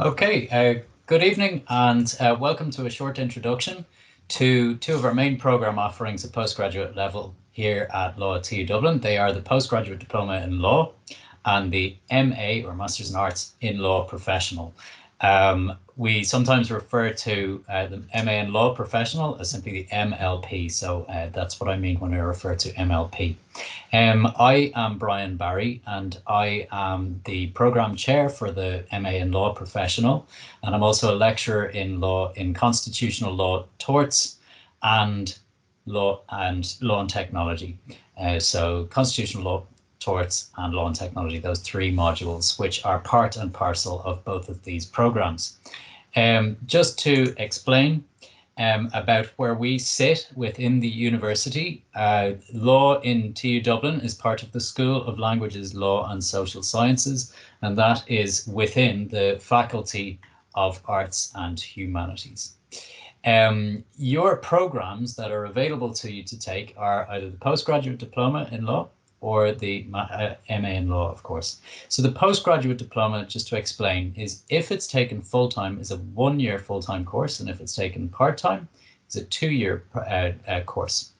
Okay, good evening and welcome to a short introduction to two of our main program offerings at postgraduate level here at Law at TU Dublin. They are the Postgraduate Diploma in Law and the MA or Masters in Arts in Law Professional. We sometimes refer to the MA in Law Professional as simply the MLP, so that's what I mean when I refer to MLP. I am Brian Barry and I am the Programme Chair for the MA in Law Professional, and I'm also a lecturer in law in Constitutional Law, Torts and Law and Technology. So Constitutional Law, Torts and Law and Technology, those three modules, which are part and parcel of both of these programs. Just to explain about where we sit within the university, law in TU Dublin is part of the School of Languages, Law and Social Sciences, and that is within the Faculty of Arts and Humanities. Your programs that are available to you to take are either the Postgraduate Diploma in Law or the MA in Law, of course. So the Postgraduate Diploma, just to explain, is if it's taken full-time, is a 1-year full-time course, and if it's taken part-time, it's a 2-year course.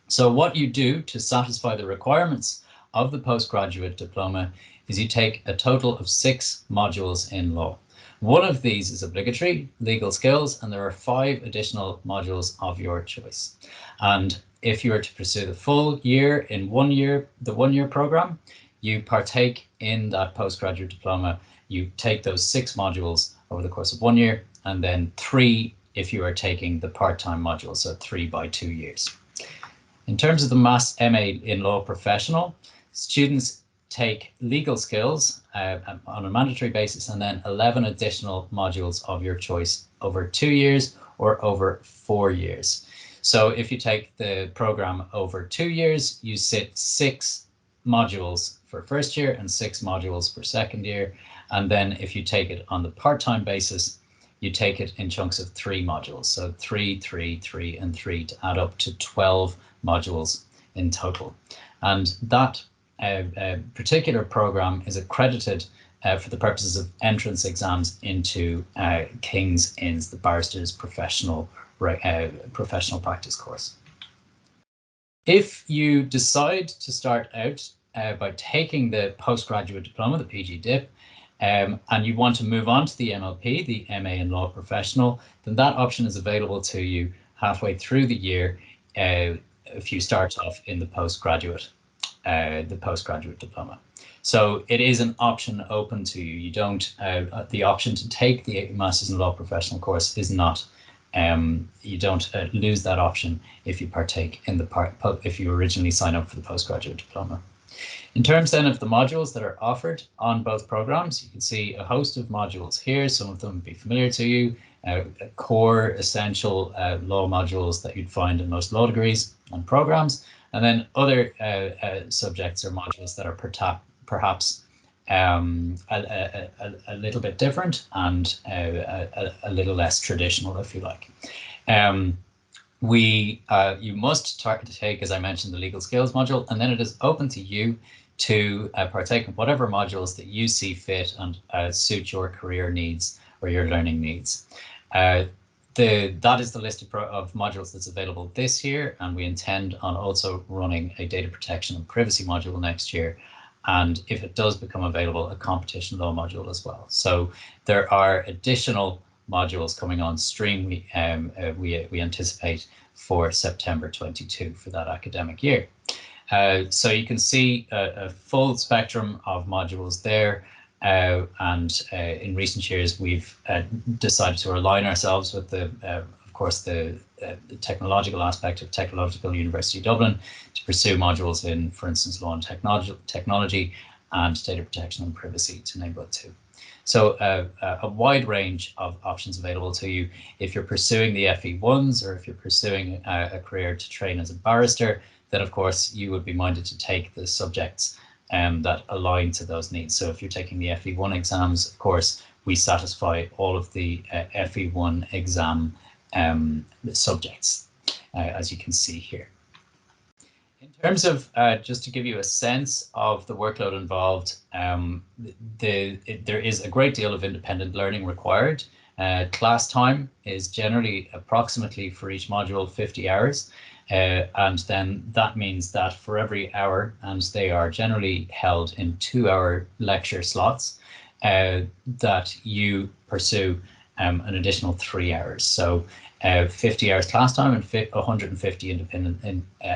So what you do to satisfy the requirements of the Postgraduate Diploma is you take a total of 6 modules in law. One of these is obligatory, legal skills, and there are 5 additional modules of your choice. And if you are to pursue the full year in 1 year, the 1-year program, you partake in that postgraduate diploma. You take those 6 modules over the course of 1 year, and then 3 if you are taking the part-time module, so 3 by 2 years. In terms of the MA in Law Professional, students take legal skills on a mandatory basis, and then 11 additional modules of your choice over 2 years or over 4 years. So if you take the program over 2 years, you sit 6 modules for first year and 6 modules for second year. And then if you take it on the part-time basis, you take it in chunks of 3 modules. So 3, 3, 3, and 3 to add up to 12 modules in total. And that particular program is accredited for the purposes of entrance exams into King's Inns, the barrister's professional practice course. If you decide to start out by taking the postgraduate diploma, the PG Dip, and you want to move on to the MLP, the MA in Law Professional, then that option is available to you halfway through the year if you start off in the postgraduate diploma. So it is an option open to you. You don't, the option to take the Masters in Law Professional course is not, you don't lose that option if you partake in if you originally sign up for the postgraduate diploma. In terms then of the modules that are offered on both programs, you can see a host of modules here. Some of them will be familiar to you, core essential law modules that you'd find in most law degrees and programs, and then other subjects or modules that are perhaps a little bit different and a little less traditional, if you like. You must take, as I mentioned, the legal skills module, and then it is open to you to partake in whatever modules that you see fit and suit your career needs or your learning needs. That is the list of modules that's available this year, and we intend on also running a data protection and privacy module next year, and if it does become available, a competition law module as well. So there are additional modules coming on stream we anticipate for September 22 for that academic year. So you can see a full spectrum of modules there, and in recent years we've decided to align ourselves with of course the technological aspect of Technological University Dublin to pursue modules in, for instance, law and technology and data protection and privacy, to name but 2. So a wide range of options available to you if you're pursuing the FE1s, or if you're pursuing a career to train as a barrister, then of course you would be minded to take the subjects that align to those needs. So if you're taking the FE1 exams, of course, we satisfy all of the FE1 exam subjects, as you can see here. In terms of just to give you a sense of the workload involved, there is a great deal of independent learning required. Class time is generally approximately for each module 50 hours. And then that means that for every hour, and they are generally held in 2-hour lecture slots, that you pursue an additional 3 hours. So 50 hours class time and 150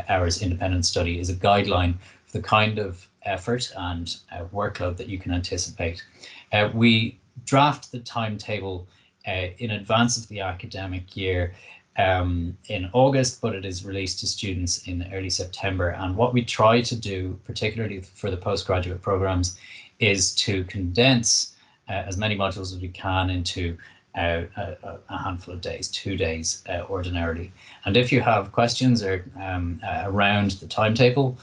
hours independent study is a guideline for the kind of effort and workload that you can anticipate. We draft the timetable in advance of the academic year in August, but it is released to students in early September. And what we try to do, particularly for the postgraduate programs, is to condense as many modules as we can into a handful of days, 2 days ordinarily. And if you have questions or around the timetable,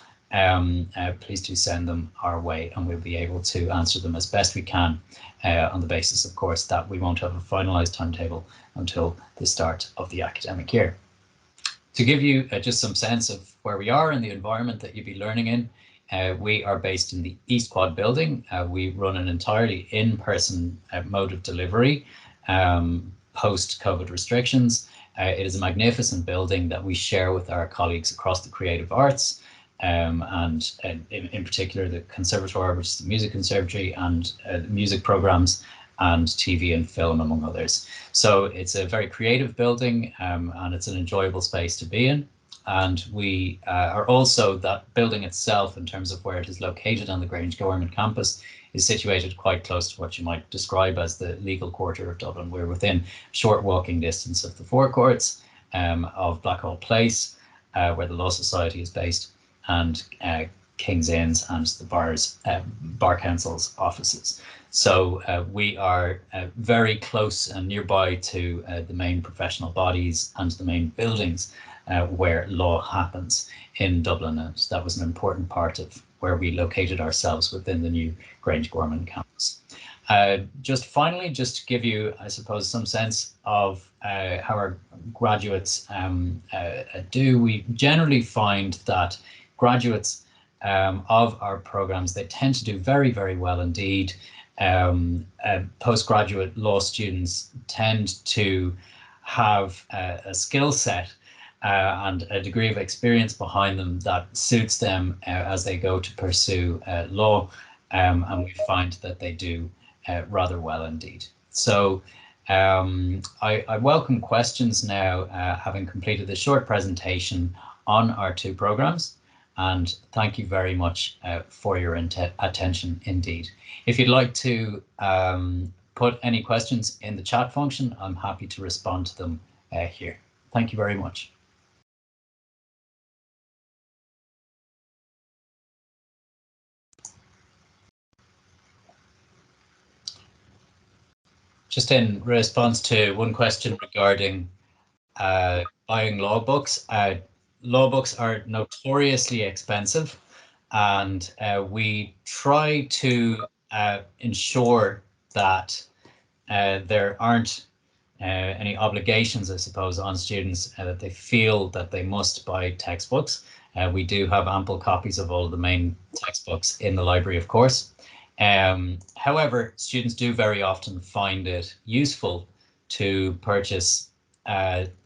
please do send them our way and we'll be able to answer them as best we can on the basis, of course, that we won't have a finalized timetable until the start of the academic year. To give you just some sense of where we are and the environment that you'll be learning in, we are based in the East Quad building. We run an entirely in-person mode of delivery post-COVID restrictions. It is a magnificent building that we share with our colleagues across the creative arts, and in particular the Conservatoire, which is the Music Conservatory, and music programs and TV and film, among others. So it's a very creative building, and it's an enjoyable space to be in. And we are also, that building itself, in terms of where it is located on the Grange Government campus, is situated quite close to what you might describe as the legal quarter of Dublin. We're within short walking distance of the forecourts of Blackhall Place, where the Law Society is based, and King's Inns and the Bar Council's offices. So we are very close and nearby to the main professional bodies and the main buildings where law happens in Dublin, and that was an important part of where we located ourselves within the new Grange Gorman campus. Just finally, just to give you, I suppose, some sense of how our graduates do, we generally find that graduates of our programs, they tend to do very, very well indeed. Postgraduate law students tend to have a skill set and a degree of experience behind them that suits them as they go to pursue law, and we find that they do rather well indeed. So I welcome questions now, having completed this short presentation on our two programs, and thank you very much for your attention indeed. If you'd like to put any questions in the chat function, I'm happy to respond to them here. Thank you very much. Just in response to one question regarding buying law books. Law books are notoriously expensive, and we try to ensure that there aren't any obligations, I suppose, on students that they feel that they must buy textbooks. We do have ample copies of all of the main textbooks in the library, of course. However, students do very often find it useful to purchase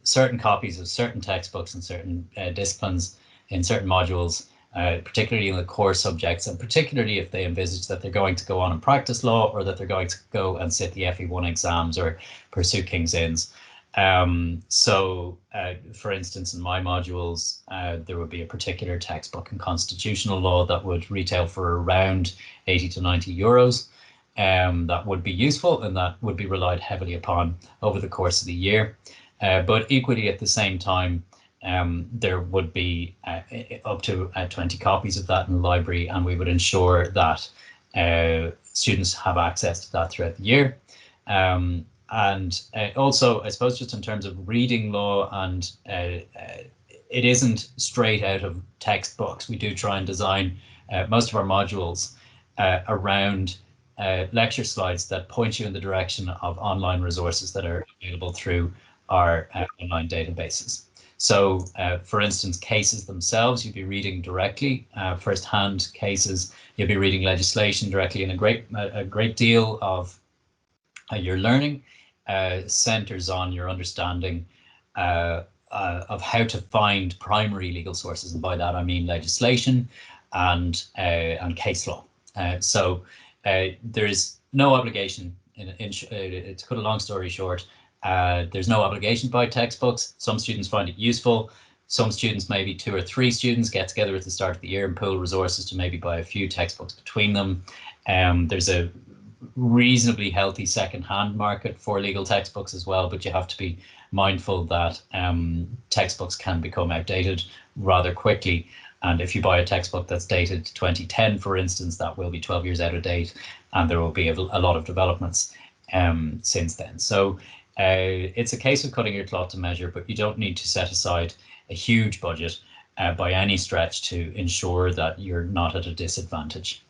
certain copies of certain textbooks in certain disciplines, in certain modules, particularly in the core subjects, and particularly if they envisage that they're going to go on and practice law, or that they're going to go and sit the FE1 exams or pursue King's Inns. So, for instance, in my modules, there would be a particular textbook in constitutional law that would retail for around 80 to 90 euros. That would be useful, and that would be relied heavily upon over the course of the year. But equally at the same time, there would be up to 20 copies of that in the library, and we would ensure that students have access to that throughout the year. And also, I suppose, just in terms of reading law, and it isn't straight out of textbooks. We do try and design most of our modules around lecture slides that point you in the direction of online resources that are available through our online databases. So, for instance, cases themselves, you'll be reading directly, first-hand cases. You'll be reading legislation directly, and a great deal of your learning centers on your understanding of how to find primary legal sources, and by that I mean legislation and case law. So there is no obligation. To cut a long story short, there's no obligation to buy textbooks. Some students find it useful. Some students, maybe 2 or 3 students, get together at the start of the year and pool resources to maybe buy a few textbooks between them. There's a reasonably healthy second-hand market for legal textbooks as well, but you have to be mindful that textbooks can become outdated rather quickly. And if you buy a textbook that's dated 2010, for instance, that will be 12 years out of date, and there will be a lot of developments since then. So it's a case of cutting your cloth to measure, but you don't need to set aside a huge budget by any stretch to ensure that you're not at a disadvantage.